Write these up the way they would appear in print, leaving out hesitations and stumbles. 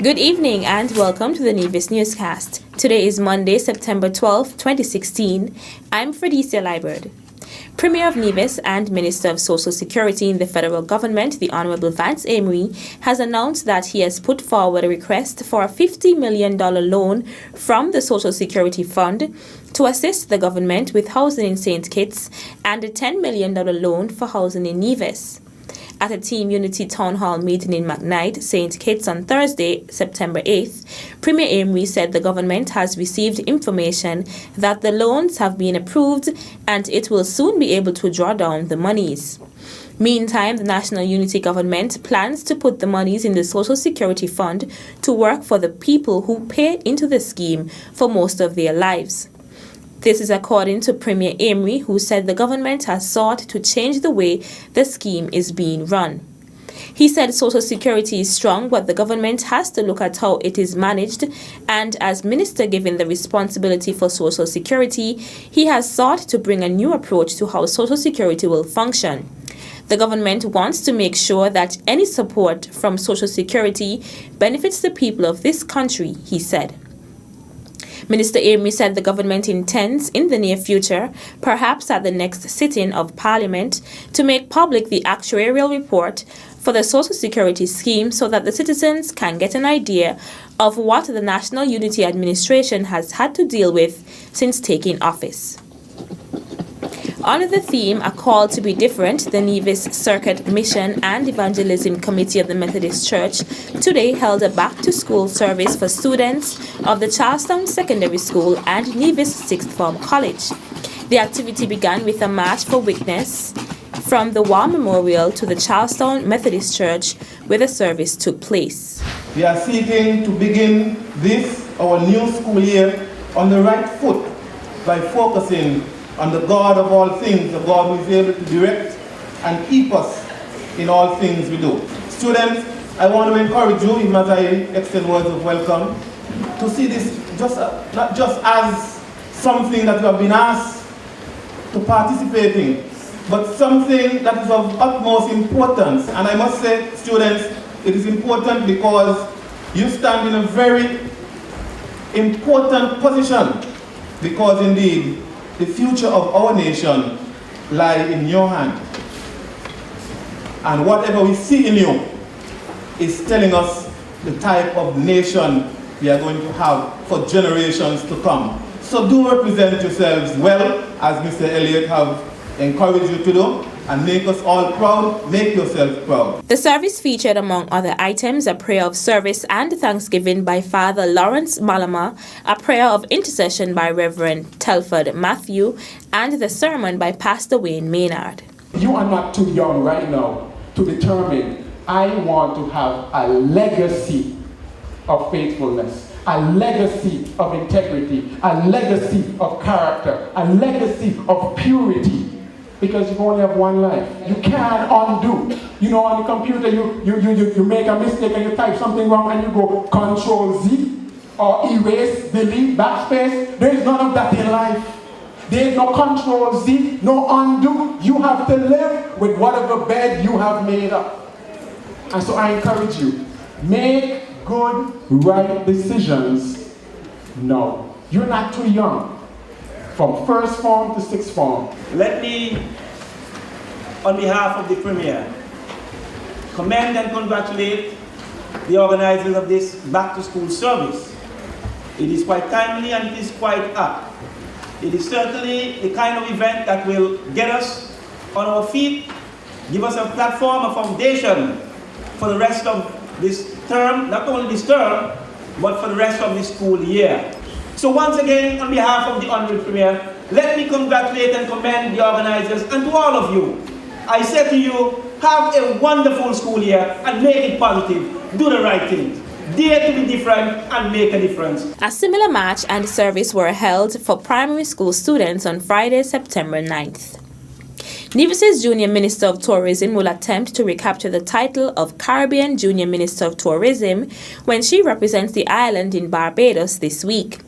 Good evening and welcome to the Nevis Newscast. Today is Monday, September 12, 2016. I'm Fredicia Liburd. Premier of Nevis and Minister of Social Security in the federal government, the Honorable Vance Amory, has announced that he has put forward a request for a $50 million loan from the Social Security Fund to assist the government with housing in St. Kitts and a $10 million loan for housing in Nevis. At a Team Unity Town Hall meeting in McKnight, St. Kitts on Thursday, September 8th, Premier Amory said the government has received information that the loans have been approved and it will soon be able to draw down the monies. Meantime, the National Unity Government plans to put the monies in the Social Security Fund to work for the people who pay into the scheme for most of their lives. This is according to Premier Amory, who said the government has sought to change the way the scheme is being run. He said Social Security is strong, but the government has to look at how it is managed, and as minister given the responsibility for Social Security, he has sought to bring a new approach to how Social Security will function. The government wants to make sure that any support from Social Security benefits the people of this country, he said. Minister Amory said the government intends in the near future, perhaps at the next sitting of Parliament, to make public the actuarial report for the Social Security scheme so that the citizens can get an idea of what the National Unity Administration has had to deal with since taking office. Under the theme, A Call to be Different, the Nevis Circuit Mission and Evangelism Committee of the Methodist Church today held a back-to-school service for students of the Charlestown Secondary School and Nevis Sixth Form College. The activity began with a march for witness from the War Memorial to the Charlestown Methodist Church, where the service took place. We are seeking to begin this, our new school year, on the right foot by focusing on the God of all things, the God who is able to direct and keep us in all things we do. Students, I want to encourage you, even as I extend words of welcome, to see this not just as something that you have been asked to participate in, but something that is of utmost importance. And I must say, students, it is important because you stand in a very important position, because indeed, the future of our nation lies in your hand. And whatever we see in you is telling us the type of nation we are going to have for generations to come. So do represent yourselves well, as Mr. Elliott have encouraged you to do, and make us all proud, make yourself proud. The service featured, among other items, a prayer of service and thanksgiving by Father Lawrence Malama, a prayer of intercession by Reverend Telford Matthew, and the sermon by Pastor Wayne Maynard. You are not too young right now to determine, I want to have a legacy of faithfulness, a legacy of integrity, a legacy of character, a legacy of purity. Because you only have one life. You can't undo. You know, on the computer, you make a mistake and you type something wrong and you go Control-Z or erase, delete, backspace. There is none of that in life. There is no Control-Z, no undo. You have to live with whatever bed you have made up. And so I encourage you, make good, right decisions now. You're not too young. From first form to sixth form. Let me, on behalf of the Premier, commend and congratulate the organizers of this back-to-school service. It is quite timely and it is quite apt. It is certainly the kind of event that will get us on our feet, give us a platform, a foundation for the rest of this term, not only this term, but for the rest of this school year. So once again, on behalf of the Honorable Premier, let me congratulate and commend the organizers, and to all of you, I say to you, have a wonderful school year and make it positive. Do the right thing. Dare to be different and make a difference. A similar march and service were held for primary school students on Friday, September 9th. Nevis's Junior Minister of Tourism will attempt to recapture the title of Caribbean Junior Minister of Tourism when she represents the island in Barbados this week.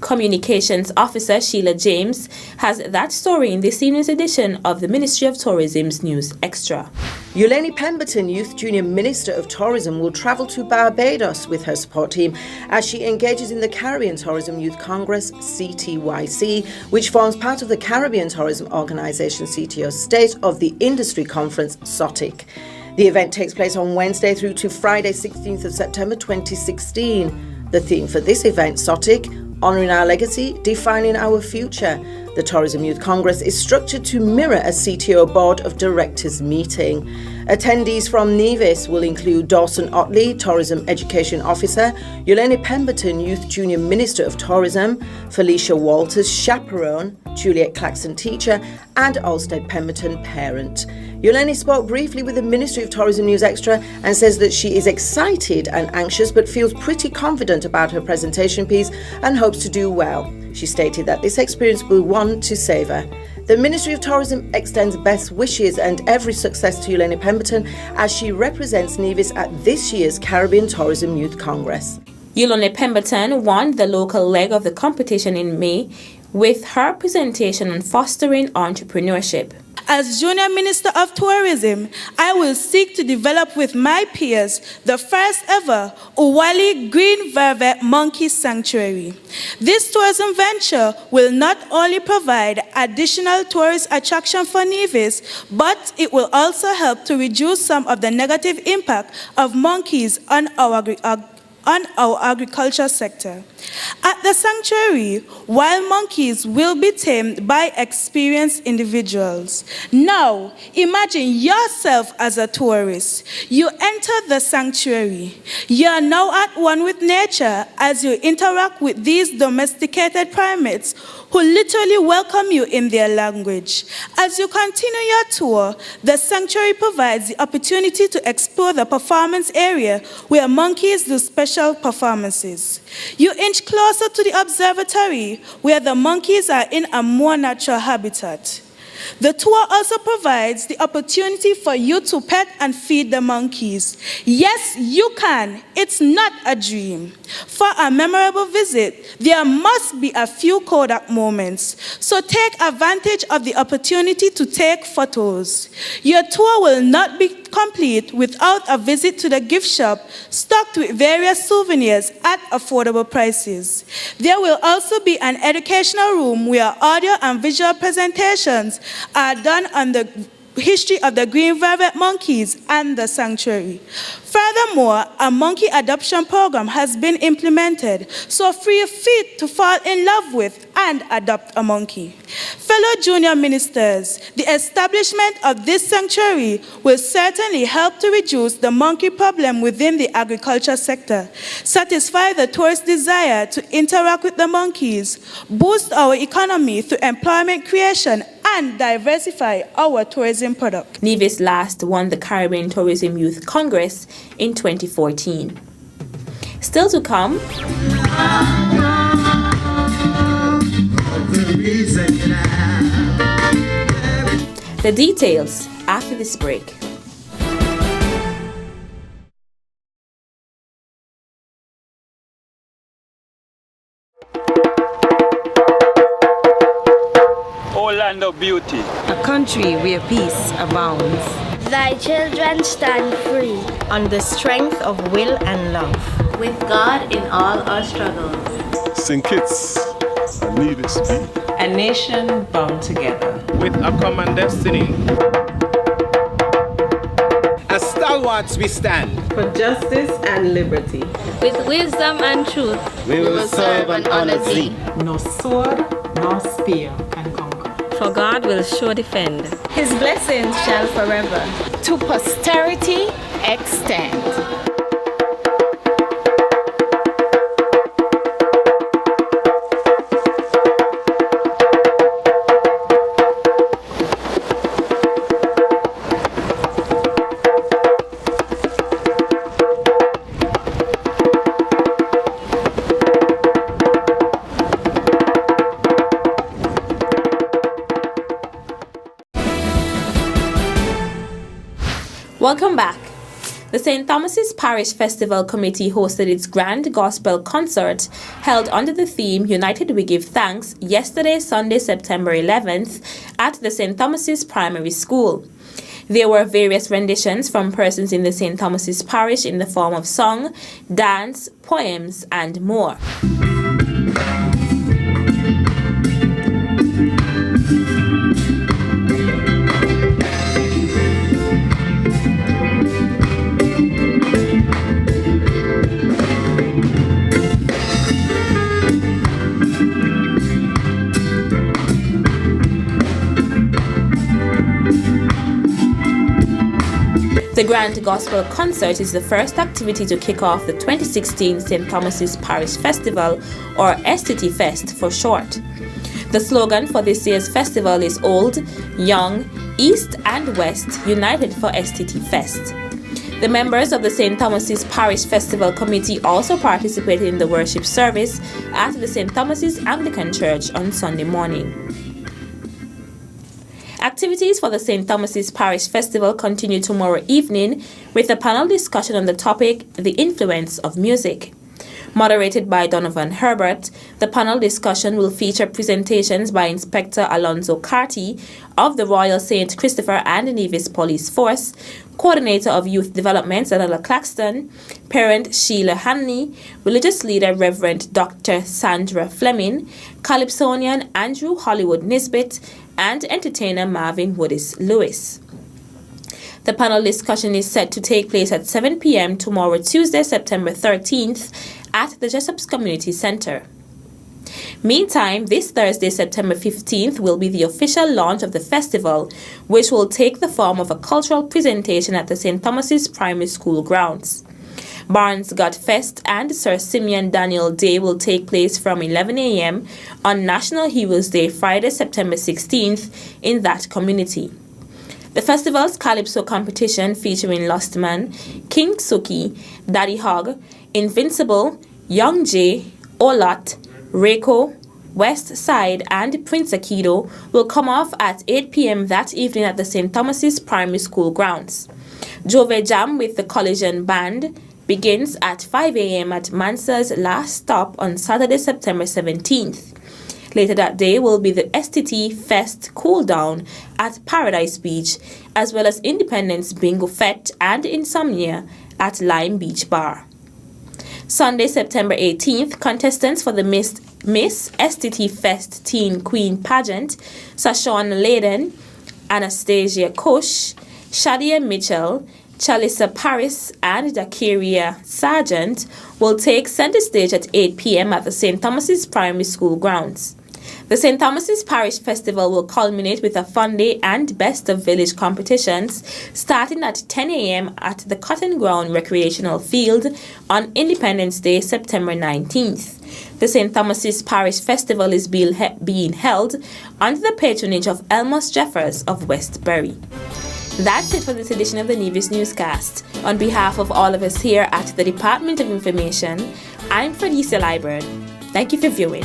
Communications Officer Sheila James has that story in this evening's edition of the Ministry of Tourism's News Extra. Yuleni Pemberton, Youth Junior Minister of Tourism, will travel to Barbados with her support team as she engages in the Caribbean Tourism Youth Congress, CTYC, which forms part of the Caribbean Tourism Organisation CTO's State of the Industry Conference, SOTIC. The event takes place on Wednesday through to Friday, 16th of September 2016. The theme for this event, SOTIC, Honouring Our Legacy, Defining Our Future. The Tourism Youth Congress is structured to mirror a CTO Board of Directors meeting. Attendees from Nevis will include Dawson Otley, Tourism Education Officer, Yuleni Pemberton, Youth Junior Minister of Tourism, Felicia Walters, Chaperone, Juliet Claxon, Teacher, and Olsted Pemberton, Parent. Yuleni spoke briefly with the Ministry of Tourism News Extra and says that she is excited and anxious but feels pretty confident about her presentation piece and hopes to do well. She stated that this experience will be one to savour. The Ministry of Tourism extends best wishes and every success to Yuleni Pemberton as she represents Nevis at this year's Caribbean Tourism Youth Congress. Yuleni Pemberton won the local leg of the competition in May with her presentation on fostering entrepreneurship. As Junior Minister of Tourism, I will seek to develop with my peers the first ever Uwali Green Vervet Monkey Sanctuary. This tourism venture will not only provide additional tourist attraction for Nevis, but it will also help to reduce some of the negative impact of monkeys on our agriculture sector. At the sanctuary, wild monkeys will be tamed by experienced individuals. Now, imagine yourself as a tourist. You enter the sanctuary. You are now at one with nature as you interact with these domesticated primates who literally welcome you in their language. As you continue your tour, the sanctuary provides the opportunity to explore the performance area where monkeys do special performances. You inch closer to the observatory where the monkeys are in a more natural habitat. The tour also provides the opportunity for you to pet and feed the monkeys. Yes, you can. It's not a dream. For a memorable visit, there must be a few Kodak moments. So take advantage of the opportunity to take photos. Your tour will not be complete without a visit to the gift shop stocked with various souvenirs at affordable prices. There will also be an educational room where audio and visual presentations are done on the history of the green vervet monkeys and the sanctuary. Furthermore, a monkey adoption program has been implemented, so feel free to fall in love with and adopt a monkey. Fellow junior ministers, the establishment of this sanctuary will certainly help to reduce the monkey problem within the agriculture sector, satisfy the tourist desire to interact with the monkeys, boost our economy through employment creation, and diversify our tourism product. Nevis last won the Caribbean Tourism Youth Congress in 2014. Still to come, the details after this break. O land of beauty, a country where peace abounds. Thy children stand free On the strength of will and love. with God in all our struggles. St. Kitts and Nevis be A nation bound together. With a common destiny. As stalwarts we stand. For justice and liberty. with wisdom and truth. We will serve and honor thee. No sword nor spear can conquer. For God will sure defend. His blessings shall forever to posterity extend. Welcome back. The St. Thomas's Parish Festival Committee hosted its grand gospel concert held under the theme United We Give Thanks yesterday, Sunday, September 11th at the St. Thomas's Primary School. There were various renditions from persons in the St. Thomas's Parish in the form of song, dance, poems, and more. The Grand Gospel Concert is the first activity to kick off the 2016 St. Thomas's Parish Festival, or STT Fest for short. The slogan for this year's festival is Old, Young, East and West United for STT Fest. The members of the St. Thomas's Parish Festival Committee also participated in the worship service at the St. Thomas's Anglican Church on Sunday morning. Activities for the St. Thomas's Parish Festival continue tomorrow evening with a panel discussion on the topic, The Influence of Music. Moderated by Donovan Herbert, the panel discussion will feature presentations by Inspector Alonzo Carty of the Royal St. Christopher and Nevis Police Force, Coordinator of Youth Development Zanella Claxton, Parent Sheila Hanley, Religious Leader Reverend Dr. Sandra Fleming, Calypsonian Andrew Hollywood Nisbet, and entertainer Marvin Woodis Lewis. The panel discussion is set to take place at 7 p.m. tomorrow, Tuesday, September 13th, at the Jessops Community Center. Meantime, this Thursday, September 15th, will be the official launch of the festival, which will take the form of a cultural presentation at the St. Thomas's Primary School grounds. Barnes God Fest and Sir Simeon Daniel Day will take place from 11 a.m. on National Heroes Day, Friday, September 16th, in that community. The festival's Calypso competition, featuring Lost Man, King Suki, Daddy Hog, Invincible, Young J, Olot, Reiko, West Side, and Prince Akido, will come off at 8 p.m. that evening at the St. Thomas's Primary School grounds. Jove Jam with the Collision Band begins at 5 a.m. at Mansa's Last Stop on Saturday, September 17th. Later that day will be the STT Fest Cool Down at Paradise Beach, as well as Independence Bingo Fete and Insomnia at Lime Beach Bar. Sunday, September 18th, contestants for the Miss STT Fest Teen Queen Pageant, Sashawn Layden, Anastasia Kush, Shadia Mitchell, Chalissa Paris, and Dakiria Sargent will take center stage at 8 p.m. at the St. Thomas's Primary School grounds. The St. Thomas's Parish Festival will culminate with a fun day and best of village competitions starting at 10 a.m. at the Cotton Ground Recreational Field on Independence Day, September 19th. The St. Thomas's Parish Festival is being held under the patronage of Elmos Jeffers of Westbury. That's it for this edition of the Nevis Newscast. On behalf of all of us here at the Department of Information, I'm Felicia Liburd. Thank you for viewing.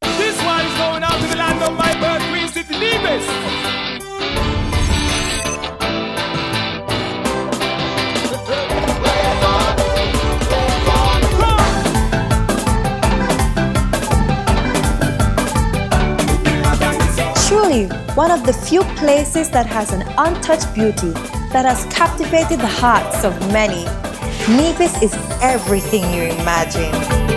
This one is going out to the land of my birth, Queen City, Nevis. Truly, one of the few places that has an untouched beauty that has captivated the hearts of many. Nevis is everything you imagine.